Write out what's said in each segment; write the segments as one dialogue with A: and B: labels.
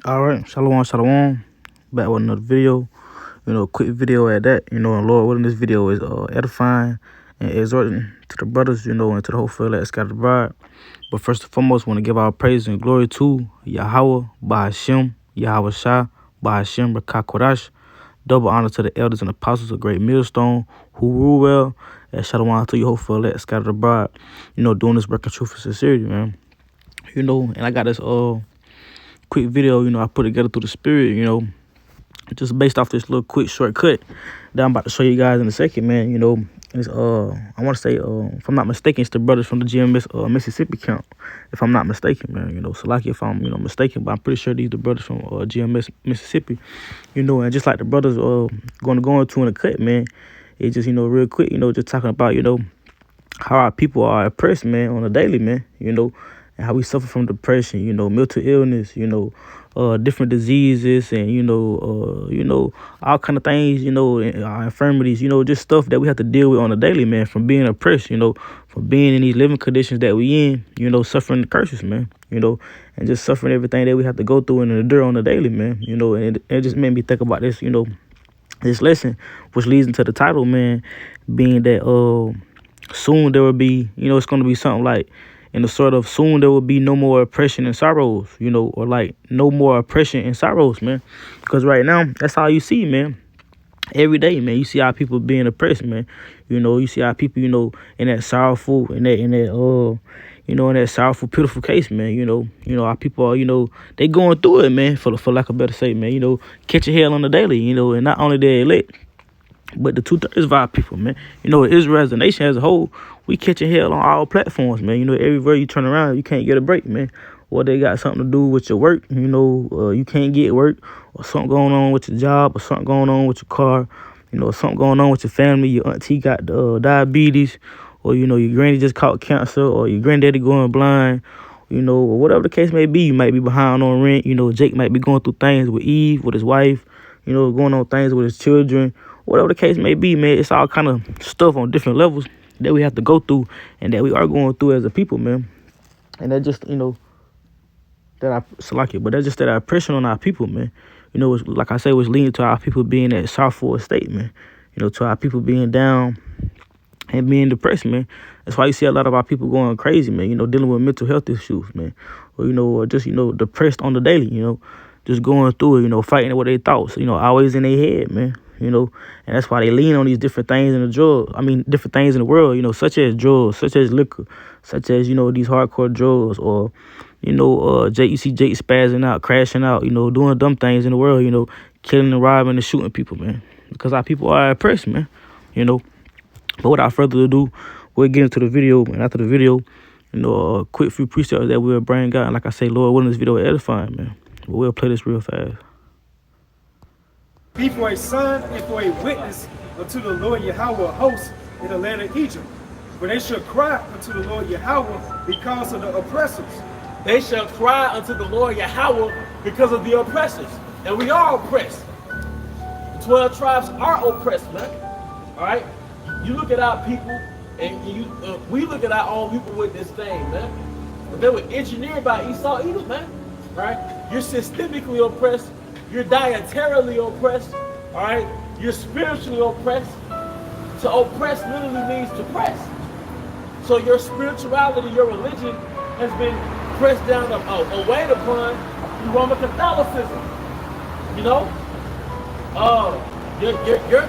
A: All right, shalom, shalom. Back with another video. Quick video at that. And Lord willing, this video is edifying and exhorting to the brothers, and to the whole field that scattered abroad. But first and foremost, want to give our praise and glory to Yahweh, Bahashem, Yahweh Shah, Bahashem, Rakakodash. Double honor to the elders and apostles of Great Millstone who rule well. And shalom to your whole field that scattered abroad. Doing this work in truth and sincerity, man. And I got this quick video, I put together through the spirit, just based off this little quick shortcut that I'm about to show you guys in a second, man. It's I want to say if I'm not mistaken, it's the brothers from the GMS Mississippi camp, if I'm not mistaken, man. So like if I'm mistaken, but I'm pretty sure these the brothers from GMS Mississippi, and just like the brothers going to go into in a cut, man. It's just real quick, just talking about how our people are oppressed, man, on a daily, man. And how we suffer from depression, mental illness, different diseases, and all kind of things, our infirmities, just stuff that we have to deal with on a daily, man, from being oppressed, from being in these living conditions that we in, suffering the curses, man, and just suffering everything that we have to go through and endure on a daily, man, and it just made me think about this, this lesson, which leads into the title, man, being that soon there will be, it's going to be something like, in the sort of soon there will be no more oppression and sorrows, or like no more oppression and sorrows, man. Because right now, that's all you see, man. Every day, man, you see how people being oppressed, man. You see how people, in that sorrowful, in that sorrowful, pitiful case, man. Our people are, they going through it, man. For lack of better say, man. Catching hell on the daily, and not only the elect, but the 2/3 of our people, man. Israel as a nation as a whole, we catching hell on all platforms, man. Everywhere you turn around, you can't get a break, man. Or they got something to do with your work, you can't get work, or something going on with your job, or something going on with your car, something going on with your family. Your auntie got diabetes, or your granny just caught cancer, or your granddaddy going blind, or whatever the case may be. You might be behind on rent. Jake might be going through things with Eve, with his wife, going on things with his children. Whatever the case may be, man, it's all kind of stuff on different levels that we have to go through and that we are going through as a people, man. And that just, but that's just that oppression on our people, man. It's, like I say, was leading to our people being at sorrowful state, man. To our people being down and being depressed, man. That's why you see a lot of our people going crazy, man. Dealing with mental health issues, man. Or just, depressed on the daily, just going through it, fighting with their thoughts, always in their head, man. And that's why they lean on these different things in the different things in the world, such as drugs, such as liquor, such as, these hardcore drugs, or, you see Jake spazzing out, crashing out, doing dumb things in the world, killing and robbing and shooting people, man, because our people are oppressed, man, But without further ado, we'll get into the video, and after the video, a quick few precepts that we'll bring out, and like I say, Lord willing, this video is edifying, man. But we'll play this real fast.
B: Be for a son and for a witness unto the Lord Yahweh of hosts in the land of Egypt. For they shall cry unto the Lord Yahweh because of the oppressors.
C: They shall cry unto the Lord Yahweh because of the oppressors. And we are oppressed. The 12 tribes are oppressed, man. All right? You look at our people, and we look at our own people with this thing, man. But they were engineered by Esau Edom, man. Right? You're systemically oppressed. You're dietarily oppressed, all right? You're spiritually oppressed. To oppress literally means to press. So your spirituality, your religion has been pressed down, away upon through Roman Catholicism. Your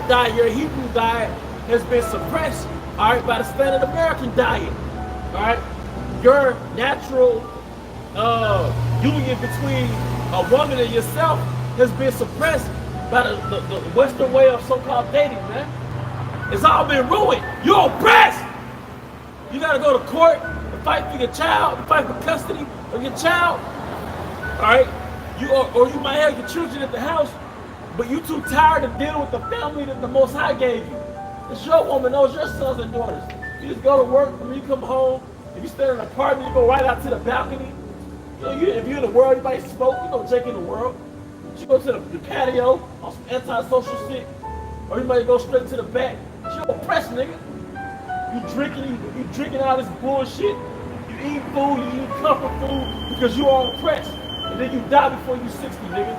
C: diet, your Hebrew diet has been suppressed, all right, by the standard American diet, all right? Your natural union between a woman and yourself has been suppressed by the Western way of so-called dating, man. It's all been ruined. You're oppressed. You gotta go to court and fight for your child, fight for custody of your child. All right? Or you might have your children at the house, but you too tired to deal with the family that the Most High gave you. It's your woman, those your sons and daughters. You just go to work, and when you come home, if you stay in an apartment, you go right out to the balcony. If you're in the world, you might smoke, Jake in the world. You go to the patio on some antisocial shit, or you might go straight to the back. You're oppressed, nigga. You drinking all this bullshit. You eat food, you eat comfort food because you are oppressed. And then you die before you 60, nigga.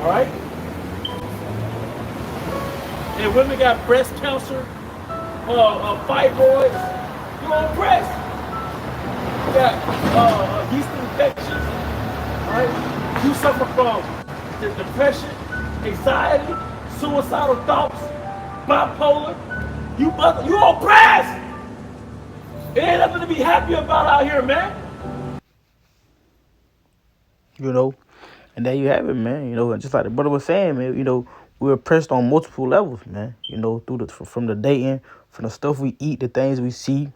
C: All right? And women got breast cancer, fibroids. You on breast. You got yeast infections. All right? You suffer from depression, anxiety, suicidal thoughts, bipolar. You oppressed. It ain't nothing to be happy about out here, man.
A: You know, and there you have it, man. You know, and just like the brother was saying, man, you know, we're oppressed on multiple levels, man. You know, from the dating, from the stuff we eat, the things we see.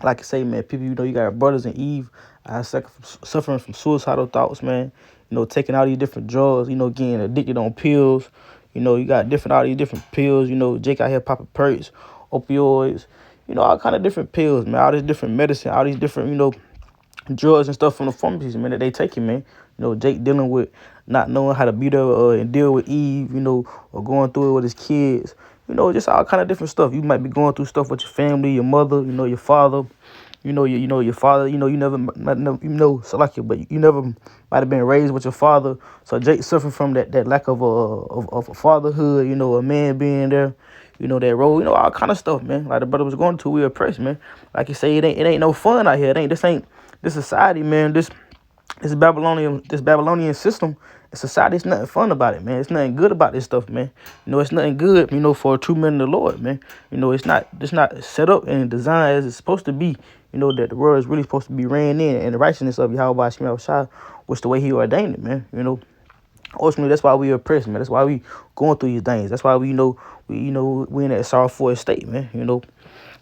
A: Like I say, man, people, you know, you got brothers and Eve suffering from suicidal thoughts, man. You know, taking all these different drugs, you know, getting addicted on pills. You know, you got all these different pills. You know, Jake out here popping perks, opioids, you know, all kind of different pills, man. All this different medicine, all these different, you know, drugs and stuff from the pharmacies, man, that they taking, man. You know, Jake dealing with not knowing how to be there and deal with Eve, you know, or going through it with his kids. You know, just all kind of different stuff. You might be going through stuff with your family, your mother, you know, your father. Your father, you know, you never, so like you, but you never might have been raised with your father. So Jake suffering from that lack of a fatherhood, you know, a man being there, you know, that role, you know, all kind of stuff, man. Like the brother was going to, we oppressed, man. Like you say, it ain't no fun out here. This society, man. This Babylonian system, society, it's nothing fun about it, man. It's nothing good about this stuff, man. You know, it's nothing good, you know, for a true man of the Lord, man. You know, it's not set up and designed as it's supposed to be. You know, that the world is really supposed to be ran in, and the righteousness of Yahweh Shema Shah was the way he ordained it, man. You know, ultimately, that's why we oppressed, man. That's why we going through these things. That's why we in that sorrowful state, man. You know,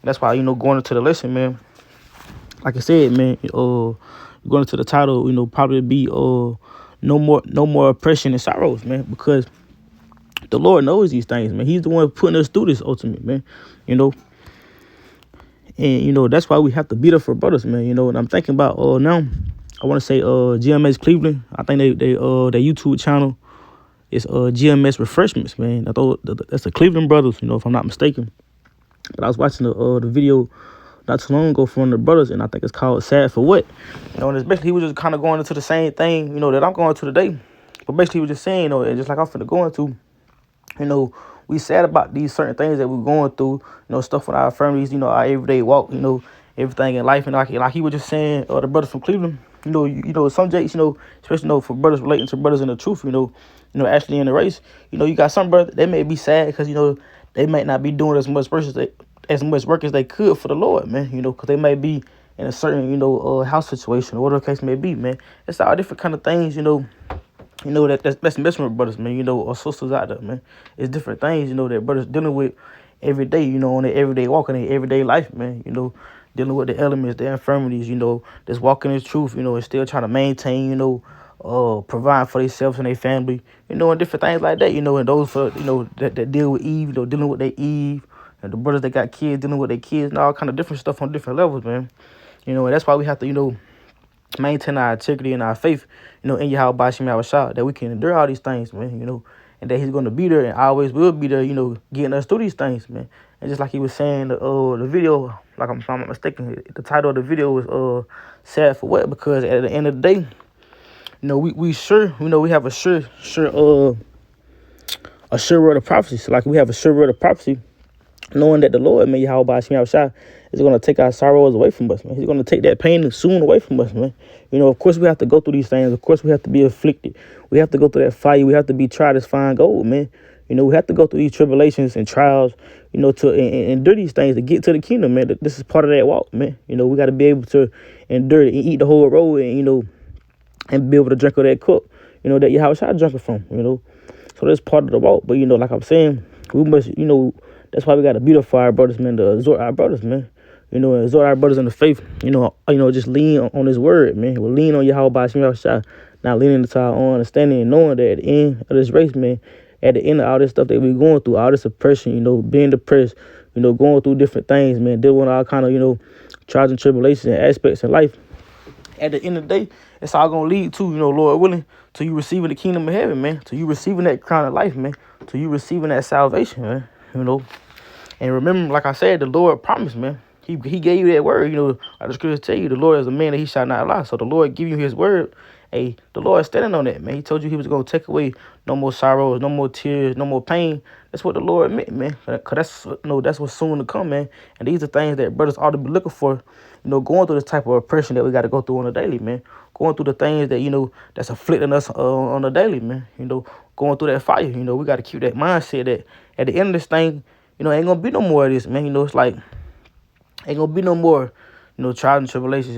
A: that's why, you know, going into the lesson, man. Like I said, man, going into the title, you know, probably be no more oppression and sorrows, man, because the Lord knows these things, man. He's the one putting us through this ultimate, man. You know. And, you know, that's why we have to beat up for brothers, man. You know, and I'm thinking about now, I want to say GMS Cleveland. I think their YouTube channel is GMS Refreshments, man. I thought that's the Cleveland brothers, you know, if I'm not mistaken. But I was watching the video not too long ago from the brothers, and I think it's called Sad for What. You know, and it's basically he was just kind of going into the same thing, you know, that I'm going to today. But basically he was just saying, you know, and just like I'm finna go into, you know, we sad about these certain things that we're going through, you know, stuff with our families, you know, our everyday walk, you know, everything in life. And like he was just saying, the brothers from Cleveland, you know, some Jakes, you know, especially, you know, for brothers relating to brothers in the truth, you know, actually in the race, you know, you got some brothers, they may be sad because, you know, they might not be doing as much work as they could for the Lord, man, you know, because they might be in a certain, you know, house situation or whatever the case may be, man. It's all different kind of things, you know, that's messing with brothers, man, you know, or sisters out there, man. It's different things, you know, that brothers dealing with every day, you know, on their everyday walk, in their everyday life, man, you know, dealing with the elements, the infirmities, you know, that's walking in truth, you know, and still trying to maintain, you know, provide for themselves and their family, you know, and different things like that, you know, and those for, you know, that deal with Eve, you know, dealing with their Eve, and the brothers that got kids, dealing with their kids, and all kind of different stuff on different levels, man. You know, and that's why we have to, you know, maintain our integrity and our faith, you know, in Yahweh Shem Yahushua, that we can endure all these things, man, you know, and that he's going to be there and always will be there, you know, getting us through these things, man. And just like he was saying, the video, like if I'm not mistaken, the title of the video was Sad for What, because at the end of the day, you know, we sure, you know, we have a sure word of prophecy. So like we have a sure word of prophecy, knowing that the Lord, man, Yahweh Shem Yahushua, is going to take our sorrows away from us, man. He's going to take that pain soon away from us, man. You know, of course, we have to go through these things. Of course, we have to be afflicted. We have to go through that fire. We have to be tried as fine gold, man. You know, we have to go through these tribulations and trials, you know, to endure these things to get to the kingdom, man. This is part of that walk, man. You know, we got to be able to endure it and eat the whole road and, you know, and be able to drink of that cup, you know, that Yahweh drank it from, you know. So that's part of the walk. But, you know, like I'm saying, we must, you know, that's why we got to beautify our brothers, man, to exhort our brothers, man. You know, and exhort our brothers in the faith, you know, just lean on his word, man. We'll lean on Yahweh Shem Yahushua, not leaning into our own understanding and knowing that at the end of this race, man, at the end of all this stuff that we're going through, all this oppression, you know, being depressed, you know, going through different things, man, dealing with all kind of, you know, trials and tribulations and aspects in life. At the end of the day, it's all going to lead to, you know, Lord willing, to you receiving the kingdom of heaven, man, to you receiving that crown of life, man, to you receiving that salvation, man, you know. And remember, like I said, the Lord promised, man. He gave you that word, you know, like the scriptures tell you, the Lord is a man that he shall not lie. So the Lord give you his word Hey, the Lord is standing on that, man. He told you he was going to take away no more sorrows, no more tears, no more pain. That's what the Lord meant, man. Because that's what's soon to come, man. And these are things that brothers ought to be looking for, going through this type of oppression that we got to go through on a daily, man. Going through the things that, that's afflicting us on a daily, man. Going through that fire, we got to keep that mindset that at the end of this thing, ain't going to be no more of this, man. It's like, ain't going to be no more, trials and tribulations,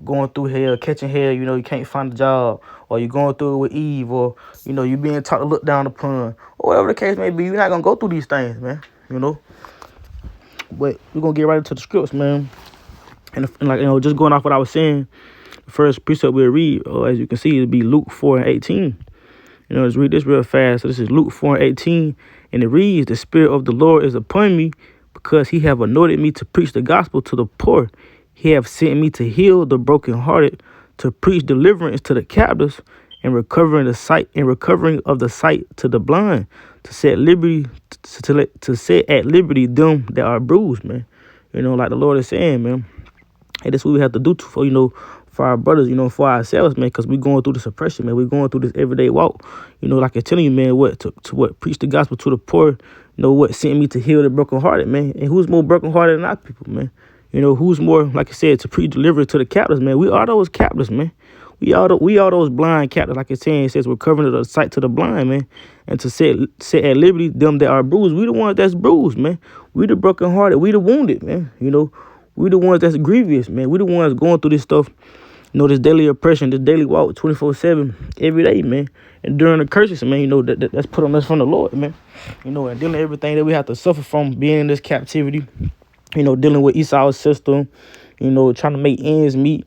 A: going through hell, catching hell, you can't find a job, or you're going through it with Eve, or, you being taught to look down upon, or whatever the case may be. You're not going to go through these things, man, But we're going to get right into the scripts, man. And like, just going off what I was saying, the first precept we'll read, as you can see, it'll be Luke 4:18. Let's read this real fast. So this is Luke 4:18, and it reads, "The Spirit of the Lord is upon me, because he have anointed me to preach the gospel to the poor. He have sent me to heal the brokenhearted, to preach deliverance to the captives, and recovering of the sight to the blind, to set liberty to set at liberty them that are bruised," man. Like the Lord is saying, man. Hey, that's what we have to do for our brothers, for ourselves, man, because we going through this oppression, man. We going through this everyday walk. Like I'm telling you, man, what preach the gospel to the poor, what sent me to heal the brokenhearted, man. And who's more brokenhearted than our people, man? Who's more, like I said, to preach deliverance to the captives, man. We are those captives, man. We are those blind captives, like it's saying. It says we're covering the sight to the blind, man, and to set at liberty them that are bruised. We the ones that's bruised, man. We the brokenhearted. We the wounded, man. We the ones that's grievous, man. We the ones going through this stuff, this daily oppression, this daily walk 24/7, every day, man. And during the curses, man, that's put on us from the Lord, man. And dealing with everything that we have to suffer from being in this captivity, dealing with Esau's system, trying to make ends meet,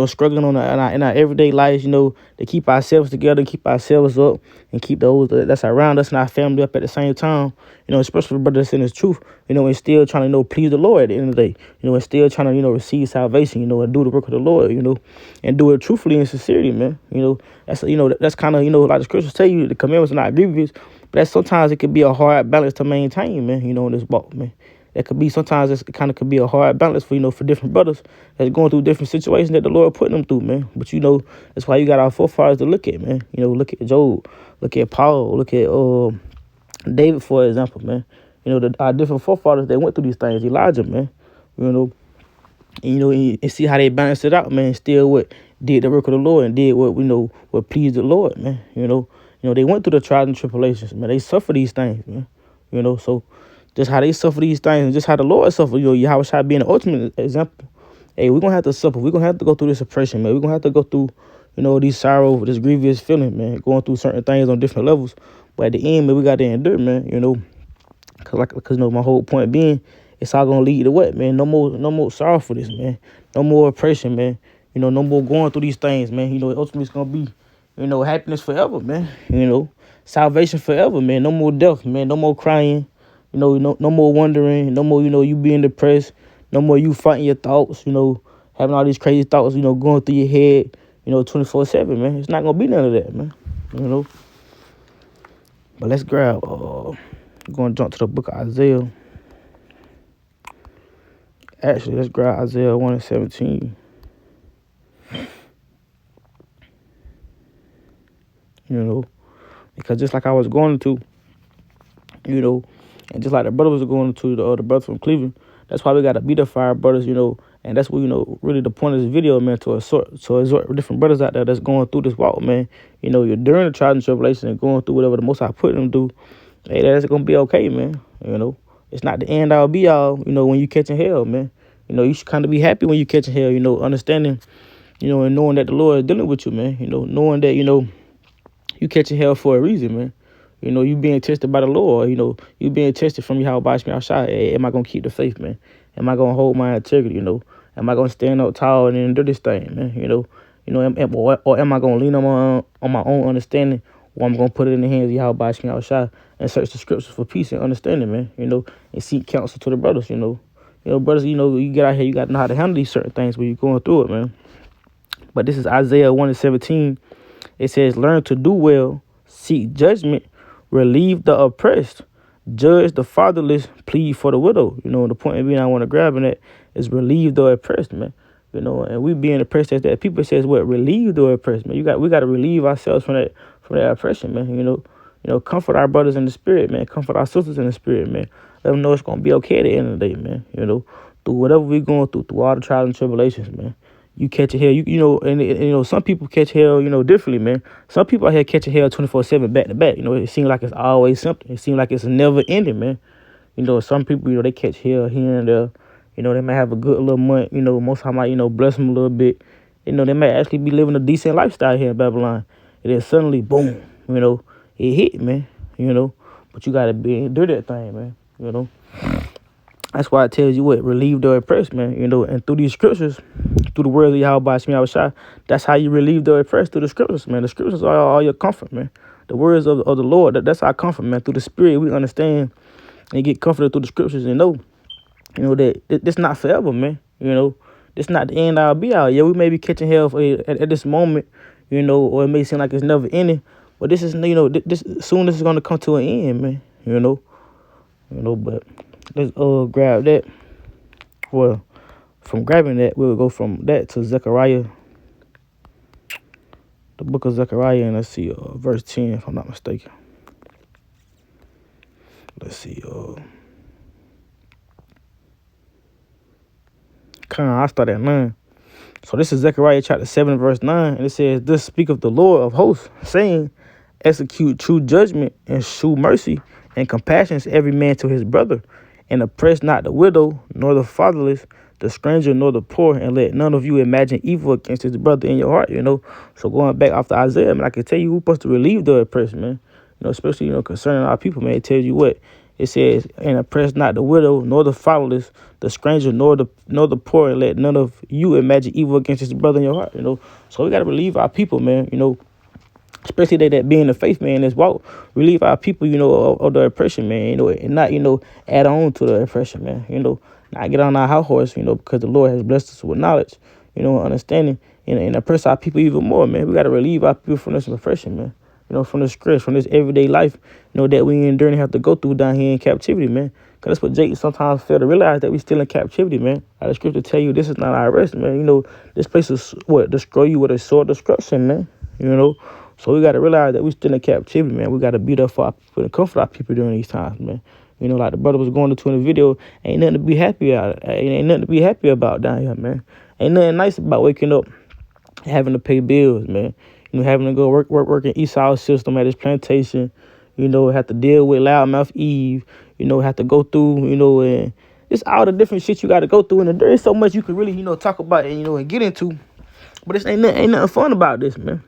A: struggling in our everyday lives, to keep ourselves together, keep ourselves up, and keep those that's around us and our family up at the same time, especially the brothers in his truth, and still trying to, please the Lord at the end of the day, and still trying to, receive salvation, and do the work of the Lord, and do it truthfully and sincerely, man. That's kind of, like the scriptures tell you, the commandments are not grievous, but that sometimes it could be a hard balance to maintain, man, in this walk, man. That could be sometimes it kind of could be a hard balance for for different brothers that's going through different situations that the Lord putting them through, man. But that's why you got our forefathers to look at, man. Look at Job, look at Paul, look at David, for example, man. Our different forefathers that went through these things. Elijah, man. And see how they balanced it out, man. Still did the work of the Lord and did what pleased the Lord, man. They went through the trials and tribulations, man. They suffered these things, man. So. Just how they suffer these things and just how the Lord suffered, Yahweh being the ultimate example. Hey, we're going to have to suffer. We're going to have to go through this oppression, man. We're going to have to go through, these sorrow, this grievous feeling, man, going through certain things on different levels. But at the end, man, we got to endure, man, because my whole point being, it's all going to lead to what, man? No more sorrow for this, man. No more oppression, man. No more going through these things, man. Ultimately it's going to be, happiness forever, man. Salvation forever, man. No more death, man. No more crying. No more wondering, no more, you being depressed, no more you fighting your thoughts, having all these crazy thoughts, going through your head, 24/7, man. It's not going to be none of that, man, But let's grab, we're going to jump to the book of Isaiah. Actually, let's grab Isaiah 1:17. Because just like I was going to, and just like the brother was going to the brother from Cleveland, that's why we got to be the fire brothers, and that's what, really the point of this video, man, to exhort different brothers out there that's going through this walk, man. You're during the trials and tribulation and going through whatever the Most High put them through. Hey, that's going to be okay, man. It's not the end all be all, when you catching hell, man. You should kind of be happy when you catching hell, understanding, and knowing that the Lord is dealing with you, man. Knowing that, you catching hell for a reason, man. You being tested by the Lord. You being tested from Yahweh Shai. Hey, am I going to keep the faith, man? Am I going to hold my integrity, Am I going to stand up tall and endure this thing, man? Or am I going to lean on my own understanding, or I'm going to put it in the hands of Yahweh Shai and search the scriptures for peace and understanding, man, and seek counsel to the brothers, brothers, you get out here, you got to know how to handle these certain things when you're going through it, man. But this is Isaiah 1:17. It says, learn to do well, seek judgment, relieve the oppressed, judge the fatherless, plead for the widow. The point being I want to grab in that is relieve the oppressed, man. You know, and we being oppressed as that. People says what relieve the oppressed, man. We got to relieve ourselves from that oppression, man. You know, comfort our brothers in the spirit, man. Comfort our sisters in the spirit, man. Let them know it's gonna be okay at the end of the day, man. You know, through whatever we going through all the trials and tribulations, man. You catch a hell, you know, and you know, some people catch hell, you know, differently, man. Some people out here catch a hell 24/7 back to back. You know, it seems like it's always something. It seems like it's never ending, man. You know, some people, you know, they catch hell here and there. You know, they might have a good little month. You know, most time might, you know, bless them a little bit. You know, they might actually be living a decent lifestyle here in Babylon. And then suddenly, boom, you know, it hit, man. You know, but you got to do that thing, man. You know, that's why it tells you what, relieve the oppressed, man. You know, and through these scriptures, through the words of Yahweh Shemi Shai, that's how you relieve the oppressed, through the scriptures, man. The scriptures are all your comfort, man. The words of the Lord, that's our comfort, man. Through the spirit, we understand and get comforted through the scriptures and know, you know, that it's not forever, man. You know, it's not the end all be all. Yeah, we may be catching hell at this moment, you know, or it may seem like it's never ending. But this is, you know, this soon this is gonna come to an end, man. You know, but let's grab that. Well, from grabbing that, we'll go from that to Zechariah, the book of Zechariah, and let's see, verse 10, if I'm not mistaken. Let's see, I start at 9. So this is Zechariah chapter 7, verse 9, and it says, "Thus speaketh the Lord of hosts, saying, execute true judgment and shew mercy and compassion to every man to his brother, and oppress not the widow, nor the fatherless, the stranger, nor the poor, and let none of you imagine evil against his brother in your heart." You know, so going back after Isaiah, man, I can tell you we're supposed to relieve the oppressed, man. You know, especially, you know, concerning our people, man. It tells you what it says: "And oppress not the widow, nor the fatherless, the stranger, nor the poor, and let none of you imagine evil against his brother in your heart." You know, so we got to relieve our people, man. You know, especially they that being the faith, man, this walk, relieve our people, you know, of the oppression, man, you know, and not, you know, add on to the oppression, man, you know, not get on our high horse, you know, because the Lord has blessed us with knowledge, you know, understanding, and oppress our people even more, man. We got to relieve our people from this oppression, man, you know, from this stress, from this everyday life, you know, that we endure and have to go through down here in captivity, man. Because that's what Jake sometimes fail to realize, that we still in captivity, man. Like the scripture tell you, this is not our rest, man. You know, this place is what, destroy you with a sword of destruction, man, you know. So we got to realize that we still in captivity, man. We got to beat up for our people and comfort our people during these times, man. You know, like the brother was going into in the video, ain't nothing to be happy about. Ain't nothing to be happy about down here, man. Ain't nothing nice about waking up, having to pay bills, man. You know, having to go work in Esau's system at his plantation. You know, have to deal with Loudmouth Eve. You know, have to go through, you know, and it's all the different shit you got to go through. And there is so much you can really, you know, talk about and, you know, and get into. But it's ain't nothing fun about this, man.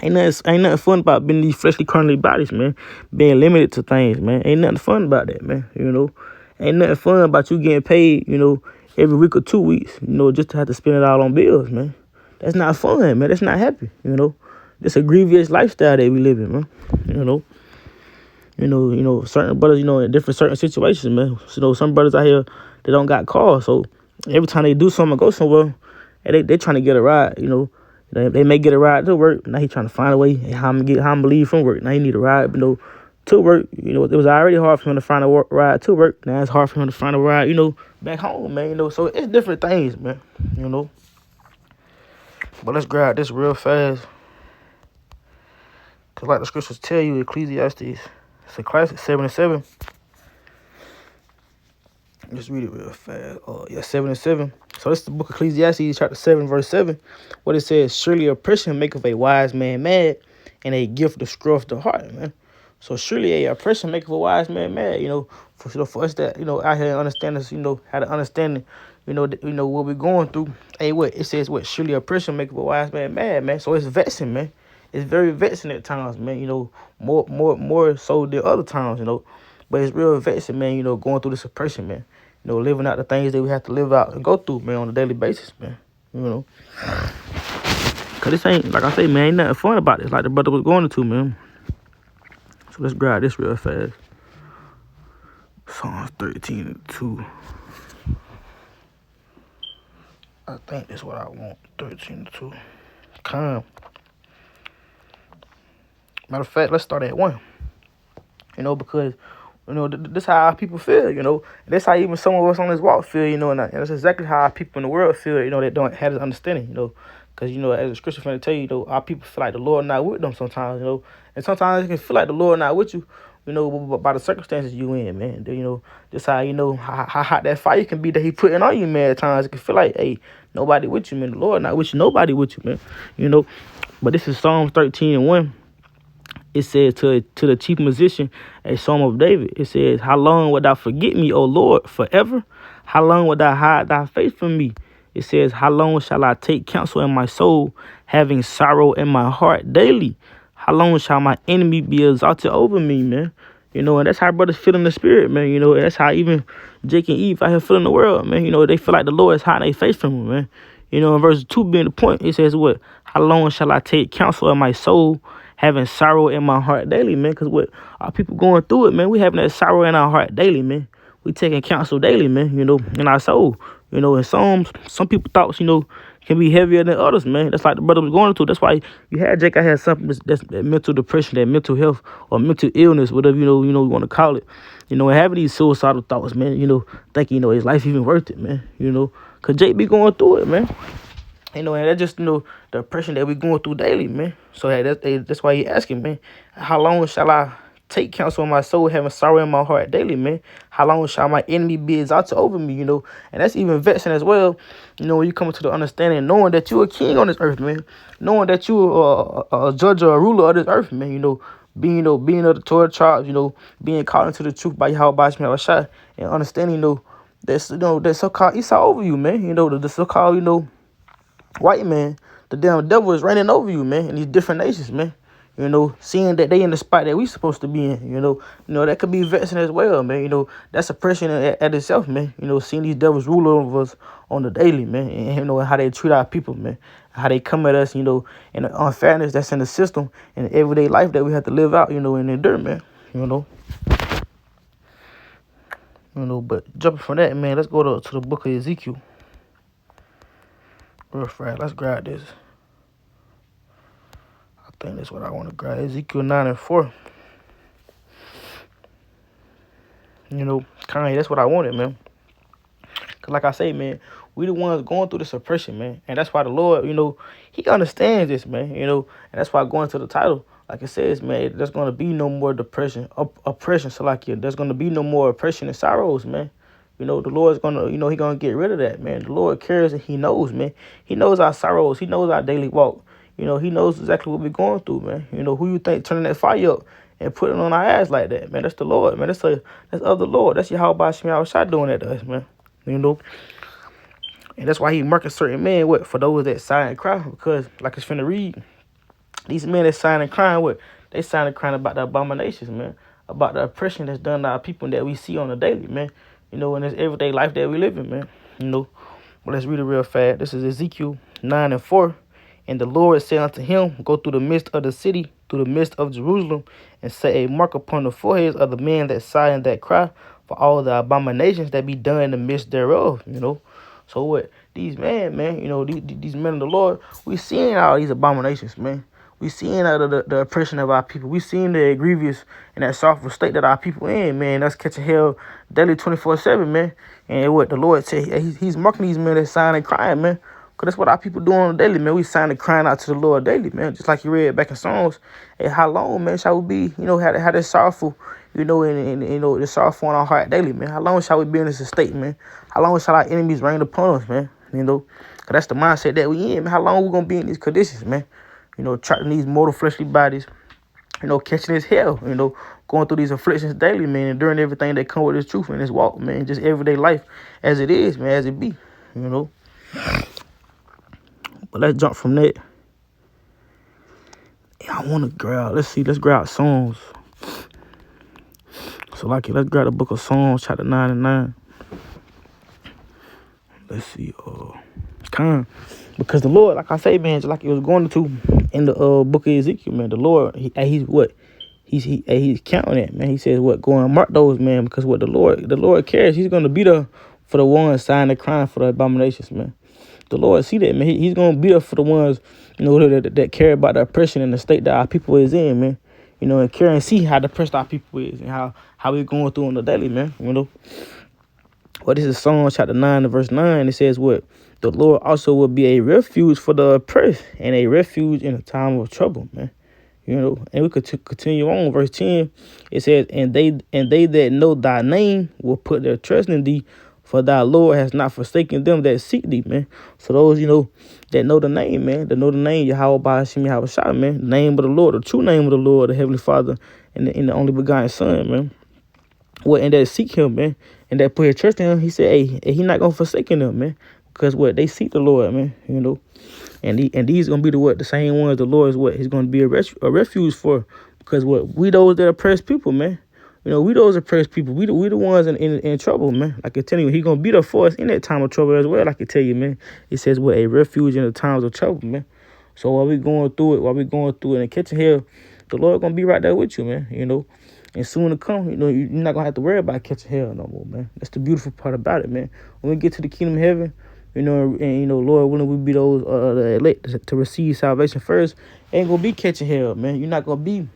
A: Ain't nothing fun about being these fleshly, carnally bodies, man. Being limited to things, man. Ain't nothing fun about that, man. You know, ain't nothing fun about you getting paid, you know, every week or 2 weeks, you know, just to have to spend it all on bills, man. That's not fun, man. That's not happy, you know. It's a grievous lifestyle that we live in, man. You know, certain brothers, you know, in certain situations, man. You know, some brothers out here, they don't got cars, so every time they do something or go somewhere, they trying to get a ride, you know. They may get a ride to work. Now he trying to find a way how I'm gonna leave from work. Now he need a ride, you know, to work. You know, it was already hard for him to find a ride to work. Now it's hard for him to find a ride, you know, back home, man. You know, so it's different things, man. You know. But let's grab this real fast, cause like the scriptures tell you, Ecclesiastes, it's a classic 7:7. Let's read it real fast. 7:7. So this is the book of Ecclesiastes, chapter 7, verse 7. What it says: "Surely oppression maketh a wise man mad, and a gift destroyeth the heart," man. So surely a oppression maketh a wise man mad. You know, for us that, you know, out here understand us, you know, how to understand, you know what we're going through. Hey, what it says? What, surely oppression maketh a wise man mad, man. So it's vexing, man. It's very vexing at times, man. You know, more so than other times, you know. But it's real vexing, man. You know, going through this oppression, man. You know, living out the things that we have to live out and go through, man, on a daily basis, man. You know. Because this ain't, like I say, man, ain't nothing fun about this, like the brother was going into, man. So let's grab this real fast. Psalms 13:2. I think that's what I want. 13:2. Calm. Matter of fact, let's start at 1. You know, because You know, this how our people feel, you know. And that's how even some of us on this walk feel, you know, and that's exactly how our people in the world feel, you know, that don't have this understanding, you know. Because, you know, as a scripture finna tell you, you know, our people feel like the Lord not with them sometimes, you know. And sometimes it can feel like the Lord not with you, you know, by the circumstances you in, man. You know, just how, you know, how hot that fire can be that he putting on you, man, at times. It can feel like, hey, nobody with you, man. The Lord not with you, nobody with you, man. You know, but this is Psalms 13:1. It says to the chief musician, a psalm of David, it says, how long wilt thou forget me, O Lord, forever? How long wilt thou hide thy face from me? It says, how long shall I take counsel in my soul, having sorrow in my heart daily? How long shall my enemy be exalted over me, man? You know, and that's how brothers feel in the spirit, man. You know, that's how even Jake and Eve out here feel in the world, man. You know, they feel like the Lord is hiding their face from them, man. You know, in verse 2 being the point, it says what? How long shall I take counsel in my soul, having sorrow in my heart daily, man? Because what our people going through it, man. We having that sorrow in our heart daily, man. We taking counsel daily, man, you know, in our soul. You know, and some people thoughts, you know, can be heavier than others, man. That's like the brother was going through. That's why you had Jake. I had something that's that mental depression, that mental health or mental illness, whatever you want to call it. You know, and having these suicidal thoughts, man. You know, thinking, you know, is life even worth it, man? You know, cause Jake be going through it, man. You know, and that's just, you know, the oppression that we going through daily, man. So that's why he asking, man, how long shall I take counsel in my soul, having sorrow in my heart daily, man? How long shall my enemy be exalted over me, you know? And that's even vexing as well, you know, when you come to the understanding, knowing that you're a king on this earth, man. Knowing that you're a judge or a ruler of this earth, man, you know. Being of the 12 tribes, you know, being called into the truth by Yahweh Shai, and understanding, you know, that so-called Esau over you, man. You know, the so-called, you know, white man, the damn devil is reigning over you, man, in these different nations, man. You know, seeing that they in the spot that we supposed to be in, you know, that could be vexing as well, man. You know, that's oppression at itself, man. You know, seeing these devils rule over us on the daily, man, and you know how they treat our people, man, how they come at us, you know, and the unfairness that's in the system and the everyday life that we have to live out, you know, and endure, man. You know, but jumping from that, man, let's go to the book of Ezekiel. Real fast, let's grab this. I think that's what I want to grab. Ezekiel 9:4. You know, Kanye, that's what I wanted, man. Because like I say, man, we the ones going through this oppression, man. And that's why the Lord, you know, he understands this, man. You know, and that's why going to the title, like it says, man, there's going to be no more oppression. So like, there's going to be no more oppression and sorrows, man. You know, the Lord's going to, you know, he going to get rid of that, man. The Lord cares and he knows, man. He knows our sorrows. He knows our daily walk. You know, he knows exactly what we're going through, man. You know, who you think turning that fire up and putting it on our ass like that, man? That's the Lord, man. That's of the Lord. That's Yahweh Shai doing that to us, man. You know? And that's why he marking certain men, what? For those that sigh and cry. Because, like it's finna read, these men that sign and crying, what? They sign and crying about the abominations, man. About the oppression that's done to our people that we see on a daily, man. You know, in this everyday life that we live in, man. You know, well, let's read it real fast. This is Ezekiel 9:4. And the Lord said unto him, go through the midst of the city, through the midst of Jerusalem, and set a mark upon the foreheads of the men that sigh and that cry, for all the abominations that be done in the midst thereof, you know. So what? These men, you know, these men of the Lord, we seeing all these abominations, man. We seeing out of the oppression of our people. We seeing the grievous and that sorrowful state that our people in, man. That's catching hell daily 24/7, man. And what the Lord said, he's marking these men that sign and crying, man. Because that's what our people do on the daily, man. We sign and crying out to the Lord daily, man. Just like you read back in Psalms. Hey, how long, man, shall we be, you know, how this sorrowful, you know, and you know, the sorrowful in our heart daily, man. How long shall we be in this state, man? How long shall our enemies reign upon us, man? You know, because that's the mindset that we in, man. How long we going to be in these conditions, man? You know, trapping these mortal fleshly bodies, you know, catching this hell, you know, going through these afflictions daily, man, and during everything that come with this truth and this walk, man, just everyday life as it is, man, as it be, you know. But let's jump from that. I want to grab, let's grab Psalms. So like it, let's grab the book of Psalms, chapter 9 and 9. Let's see, because the Lord, like I say, man, just like he was going to in the book of Ezekiel, man, the Lord, he's counting that, man. He says, what, go and mark those, man, because what the Lord cares. He's going to be there for the ones signing and crying for the abominations, man. The Lord see that, man. He's going to be there for the ones, you know, that care about the oppression and the state that our people is in, man. you know, and care and see how depressed our people is and how we going through on the daily, man, you know. Well, this is Psalm chapter 9 and verse 9. It says what? The Lord also will be a refuge for the oppressed and a refuge in a time of trouble, man. You know, and we could continue on. Verse 10, it says, and they that know thy name will put their trust in thee, for thy Lord has not forsaken them that seek thee, man. So those, you know, that know the name, man, that know the name, Yahweh Ba'ashim Yahweh Shah, man, the name of the Lord, the true name of the Lord, the Heavenly Father, and the only begotten Son, man. What, and that seek him, man, and that put his trust in him. He said, hey, he not gonna forsake them, man, because what, they seek the Lord, man, you know. And these gonna be the same ones the Lord is he's gonna be a refuge for, because what, we those that oppress people, man. You know, we those oppressed people. We the ones in trouble, man. Like I tell you, he gonna be there for us in that time of trouble as well. Like I tell you, man. It says what, a refuge in the times of trouble, man. So while we going through it and catching hell, the Lord gonna be right there with you, man. You know. And soon to come, you know, you're not gonna have to worry about catching hell no more, man. That's the beautiful part about it, man. When we get to the kingdom of heaven, you know, and you know, Lord willing, we be those the elect to receive salvation first. Ain't gonna be catching hell, man. You're not gonna be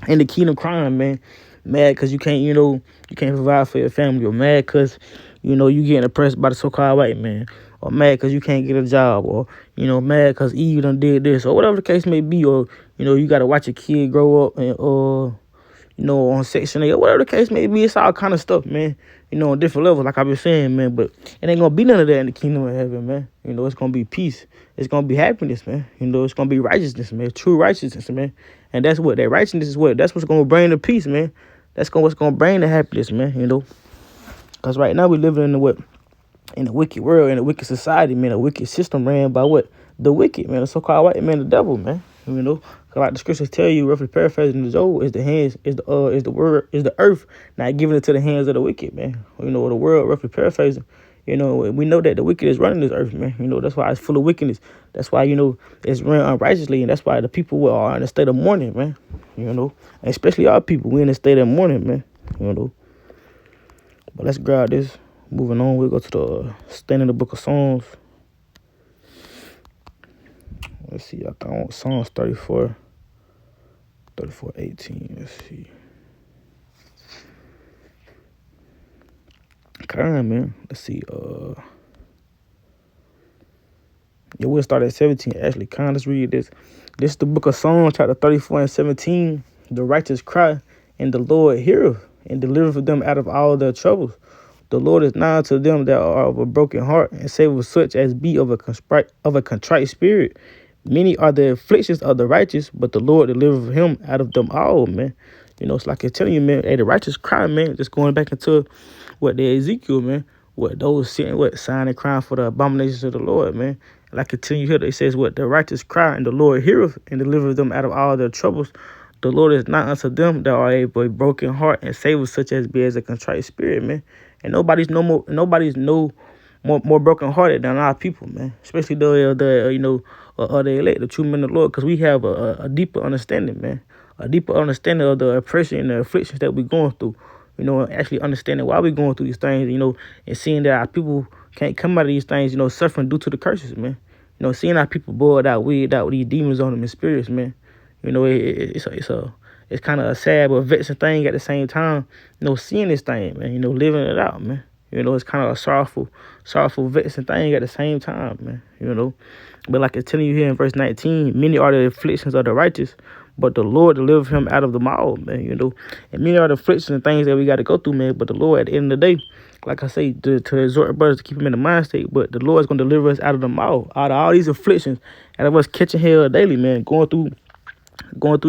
A: in the kingdom crying, man. Mad because you can't provide for your family, or mad because, you know, you getting oppressed by the so-called white man, or mad because you can't get a job, or, you know, mad because Eve done did this, or whatever the case may be, or, you know, you got to watch your kid grow up, and, you know, on Section 8, or whatever the case may be. It's all kind of stuff, man, you know, on different levels, like I've been saying, man, but it ain't going to be none of that in the kingdom of heaven, man. You know, it's going to be peace. It's going to be happiness, man. You know, it's going to be righteousness, man, true righteousness, man. And that's what, that righteousness is what, that's what's going to bring the peace, man. That's what's going to bring the happiness, man, you know. Because right now we living in in a wicked world, in a wicked society, man, a wicked system ran by what? The wicked, man, the so-called white man, the devil, man, you know. Cause like the scriptures tell you, roughly paraphrasing the Job, is the earth not giving it to the hands of the wicked, man. You know, the world, roughly paraphrasing, you know, we know that the wicked is running this earth, man. You know, that's why it's full of wickedness. That's why, you know, it's run unrighteously, and that's why the people are in a state of mourning, man. You know, and especially our people, we in a state of mourning, man. You know. But let's grab this. Moving on, we'll go to the stand in the book of Psalms. Let's see, I want Psalms 34:18. Let's see. Okay, man. Let's see. Yeah, we'll start at 17. Actually, let's read this. This is the book of Psalms, chapter 34 and 17. The righteous cry, and the Lord heareth, and delivereth them out of all their troubles. The Lord is nigh to them that are of a broken heart, and saveth such as be of a contrite spirit. Many are the afflictions of the righteous, but the Lord delivereth him out of them all, man. You know, it's like I'm telling you, man, hey, the righteous cry, man, just going back into what the Ezekiel, man, what those sitting, sighing and crying for the abominations of the Lord, man. And like I tell you here, it says what the righteous cry, and the Lord heareth, and delivereth them out of all their troubles. The Lord is not unto them that are a broken heart, and saveth such as be as a contrite spirit, man. And nobody's more brokenhearted than our people, man. Especially the elect, the true men of the Lord, because we have a deeper understanding, man. A deeper understanding of the oppression and the afflictions that we're going through. You know, actually understanding why we're going through these things, you know, and seeing that our people can't come out of these things, you know, suffering due to the curses, man. You know, seeing our people boiled out, weighed out with these demons on them and spirits, man. You know, it's kind of a sad but vexing thing at the same time, you know, seeing this thing, man, you know, living it out, man. You know, it's kind of a sorrowful, vexing thing at the same time, man, you know. But like it's telling you here in verse 19, many are the afflictions of the righteous, but the Lord delivered him out of them all, man, you know. And many are the afflictions and things that we got to go through, man, but the Lord, at the end of the day, like I say, to exhort brothers to keep them in the mind state, but the Lord's going to deliver us out of them all, out of all these afflictions, out of us catching hell daily, man, going through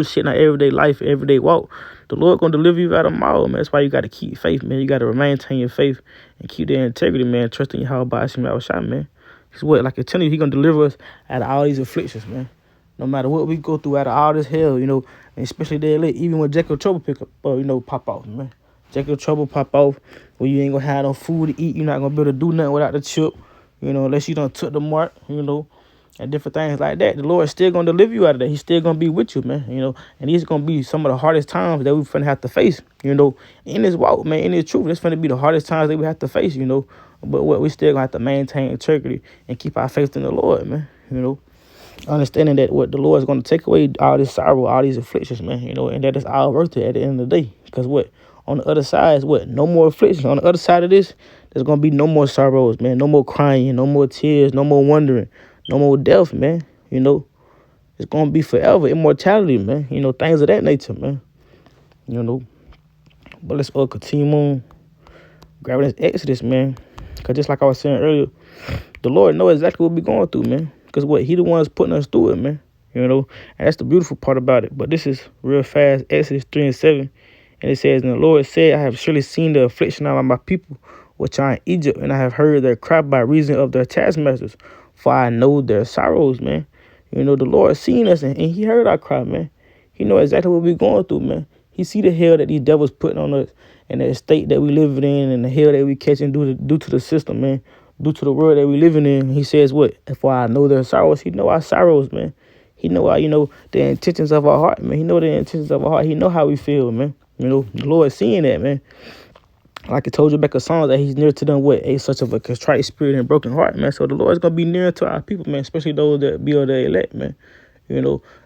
A: shit in our everyday life, everyday walk. The Lord gonna deliver you out of them all, man. That's why you gotta keep faith, man. You gotta maintain your faith and keep their integrity, man. Trusting Yahweh Ba'ashim Yahweh Shah, man. He's what, like I tell you, he gonna deliver us out of all these afflictions, man. No matter what we go through, out of all this hell, you know, and especially the elect, even when Jacob Trouble pop off, man. Jacob Trouble pop off, where you ain't gonna have no food to eat. You're not gonna be able to do nothing without the chip, you know, unless you done took the mark, you know. And different things like that. The Lord is still going to deliver you out of that. He's still going to be with you, man. You know, and these going to be some of the hardest times that we're finna have to face, you know, in this walk, man, in this truth. It's finna be the hardest times that we have to face, you know. But what we still going to have to maintain integrity and keep our faith in the Lord, man, you know. Understanding that what the Lord is going to take away all this sorrow, all these afflictions, man, and that is all worth it at the end of the day. Because what? On the other side is what? No more afflictions. On the other side of this, there's going to be no more sorrows, man. No more crying, no more tears, no more wondering, no more death, man. It's going to be forever. Immortality, man. Things of that nature, man. But let's continue on grabbing this Exodus, man. Because just like I was saying earlier, the Lord knows exactly what we're going through, man. Because what? He the one's putting us through it, man. And that's the beautiful part about it. But this is real fast, Exodus 3:7. And it says, and the Lord said, I have surely seen the affliction of my people, which are in Egypt, and I have heard their cry by reason of their taskmasters, for I know their sorrows, man. The Lord seen us, and he heard our cry, man. He know exactly what we're going through, man. He see the hell that these devils putting on us, and the state that we living in, and the hell that we catching due to the system, man. Due to the world that we living in. He says what? For I know their sorrows. He know our sorrows, man. He know our, the intentions of our heart, man. He know the intentions of our heart. He know how we feel, man. The Lord seeing that, man. Like I told you back in Psalms, that he's near to them with such of a contrite spirit and broken heart, man. So the Lord's going to be near to our people, man, especially those that be of the elect, man.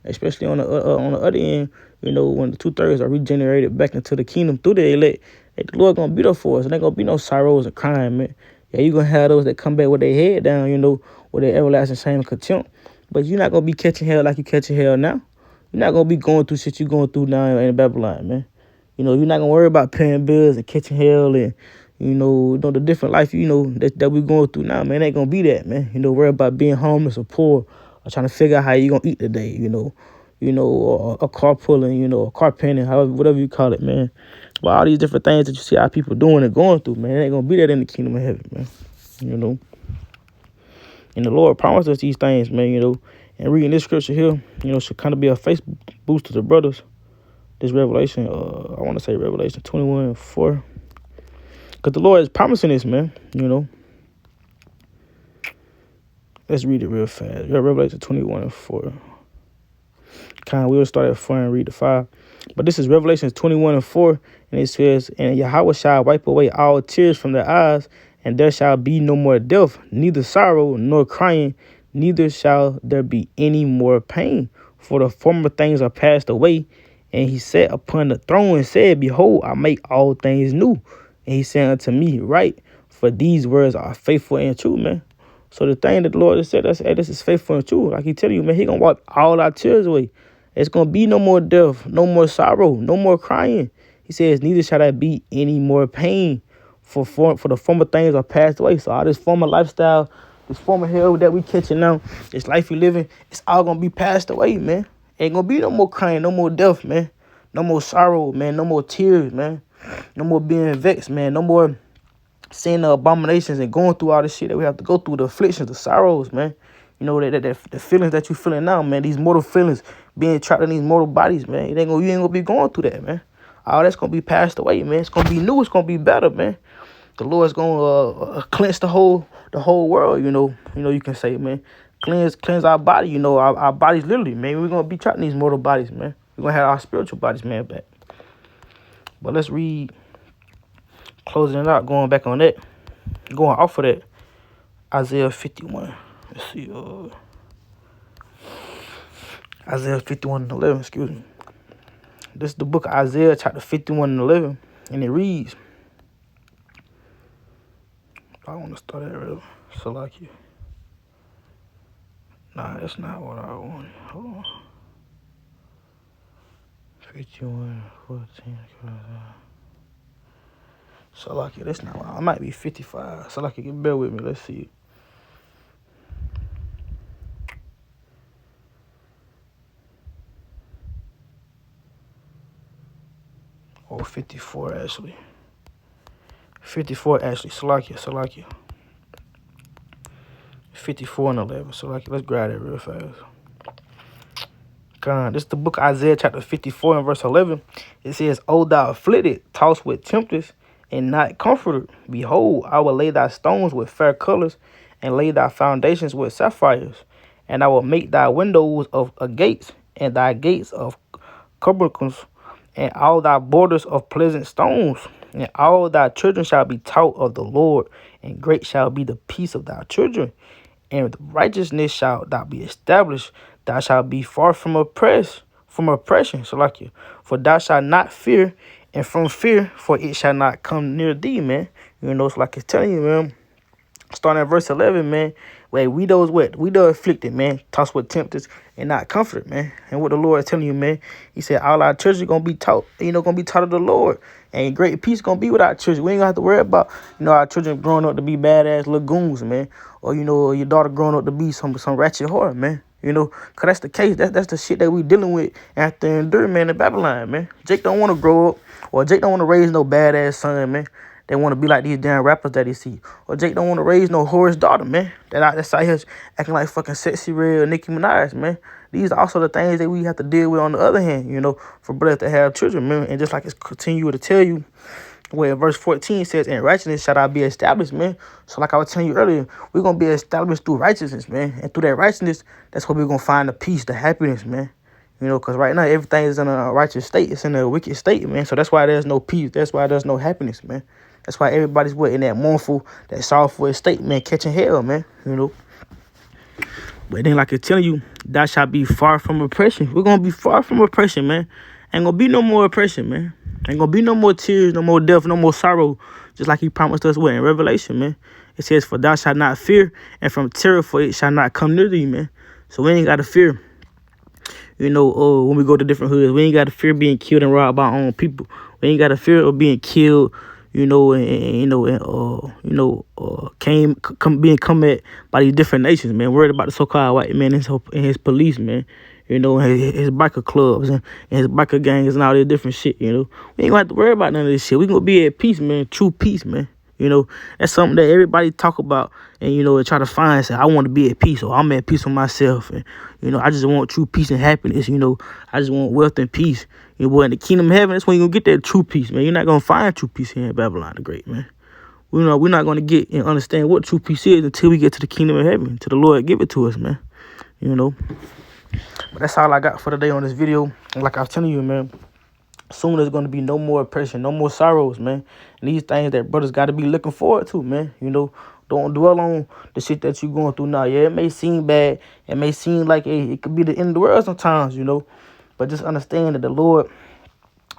A: Especially on the other end, when the 2/3 are regenerated back into the kingdom through the elect, the Lord going to be there for us. And there going to be no sorrows and crying, man. Yeah, you're going to have those that come back with their head down, with their everlasting shame and contempt. But you're not going to be catching hell like you catching hell now. You're not going to be going through shit you're going through now in Babylon, man. You're not going to worry about paying bills and catching hell and, the different life, that we're going through now, man. It ain't going to be that, man. Worry about being homeless or poor or trying to figure out how you're going to eat today, or a car pulling, a car painting, however, whatever you call it, man. But all these different things that you see our people doing and going through, man, it ain't going to be that in the kingdom of heaven, man. And the Lord promised us these things, man, and reading this scripture here, should kind of be a face boost to the brothers. This Revelation, I want to say Revelation 21:4. Because the Lord is promising this, man, Let's read it real fast. Revelation 21:4. We'll start at 4 and read to 5. But this is Revelation 21:4. And it says, and Yahweh shall wipe away all tears from their eyes, and there shall be no more death, neither sorrow nor crying, neither shall there be any more pain. For the former things are passed away. And he sat upon the throne and said, behold, I make all things new. And he said unto me, write, for these words are faithful and true, man. So the thing that the Lord has said, this is faithful and true. Like he tell you, man, he going to wipe all our tears away. It's going to be no more death, no more sorrow, no more crying. He says, neither shall there be any more pain. For the former things are passed away. So all this former lifestyle, this former hell that we catching now, this life we living, it's all going to be passed away, man. Ain't gonna be no more crying, no more death, man. No more sorrow, man. No more tears, man. No more being vexed, man. No more seeing the abominations and going through all this shit that we have to go through, the afflictions, the sorrows, man. The feelings that you feeling now, man. These mortal feelings, being trapped in these mortal bodies, man. You ain't gonna be going through that, man. All that's gonna be passed away, man. It's gonna be new. It's gonna be better, man. The Lord's gonna cleanse the whole world. You can say, man. Cleanse our body, our bodies literally, man. We're going to be trapped in these mortal bodies, man. We're going to have our spiritual bodies, man, back. But let's read, closing it out, going back on that, going off of that, Isaiah 51. Let's see, Isaiah 51:11, excuse me. This is the book of Isaiah, chapter 51:11, and it reads, I want to start at real, Salakia. Nah, that's not what I want. Hold on. 51:14. Salakia, that's not what I might be 55. Salakia, bear with me. Let's see. Or 54, actually. 54, actually. Salakia. 54:11. So let's grab it real fast. This is the book of Isaiah chapter 54 and verse 11. It says, O thou afflicted, tossed with tempest, and not comforted. Behold, I will lay thy stones with fair colors, and lay thy foundations with sapphires. And I will make thy windows of gates, and thy gates of curbicles, and all thy borders of pleasant stones. And all thy children shall be taught of the Lord, and great shall be the peace of thy children. and righteousness shall thou be established. Thou shalt be far from oppression. So like you, for thou shalt not fear, and from fear, for it shall not come near thee, man. You know, it's like it's telling you, man. Starting at verse 11, man. Wait, we those what? We the afflicted, man. Tossed with tempters and not comforted, man. And what the Lord is telling you, man. He said all our children gonna be taught, gonna be taught of the Lord. And great peace gonna be with our children. We ain't gonna have to worry about, our children growing up to be badass lagoons, man. Or, your daughter growing up to be some ratchet whore, man. Cause that's the case. That's the shit that we dealing with after enduring, man, in Babylon, man. Jake don't want to grow up, or Jake don't want to raise no badass son, man. They want to be like these damn rappers that he see. Or Jake don't want to raise no whore's daughter, man. That's out here acting like fucking Sexy Red or Nicki Minaj, man. These are also the things that we have to deal with on the other hand, for brothers to have children, man. And just like it's continue to tell you, where verse 14 says, in righteousness shall I be established, man. So like I was telling you earlier, we're going to be established through righteousness, man. And through that righteousness, that's where we're going to find the peace, the happiness, man. Because right now, everything is in a righteous state. It's in a wicked state, man. So that's why there's no peace. That's why there's no happiness, man. That's why everybody's in that mournful, that sorrowful state, man, catching hell, man, But then, like it's telling you, thou shalt be far from oppression. We're going to be far from oppression, man. Ain't going to be no more oppression, man. Ain't going to be no more tears, no more death, no more sorrow. Just like he promised us in Revelation, man. It says, for thou shalt not fear, and from terror, for it shall not come near thee, man. So we ain't got to fear. When we go to different hoods, we ain't got to fear being killed and robbed by our own people. We ain't got to fear of being killed, being come at by these different nations, man. Worried about the so-called white man and his police, man. His biker clubs and his biker gangs and all this different shit, We ain't gonna have to worry about none of this shit. We gonna be at peace, man. True peace, man. That's something that everybody talk about and, and try to find. Say, I want to be at peace, or I'm at peace with myself. And, I just want true peace and happiness. I just want wealth and peace. Boy, in the kingdom of heaven, that's when you're going to get that true peace, man. You're not going to find true peace here in Babylon the Great, man. We're not going to get and understand what true peace is until we get to the kingdom of heaven, till the Lord give it to us, man. But that's all I got for today on this video. And like I was telling you, man, soon there's going to be no more oppression, no more sorrows, man. And these things that brothers got to be looking forward to, man. Don't dwell on the shit that you're going through now. Yeah, it may seem bad. It may seem like it could be the end of the world sometimes, But just understand that the Lord,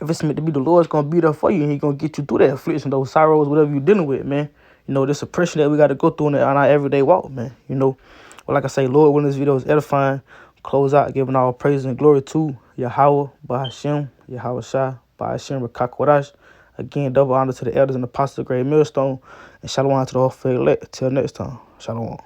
A: if it's meant to be, the Lord's going to be there for you. And he's going to get you through that affliction, those sorrows, whatever you're dealing with, man. This oppression that we got to go through on our everyday walk, man. Well, like I say, Lord, when this video is edifying, close out, giving all praise and glory to Yahweh, Bahashem, Yahweh Shah, Bahashem, Rakakwarash. Again, double honor to the elders and apostles of Great Millstone. And shalom to the whole elect. Till next time. Shalom.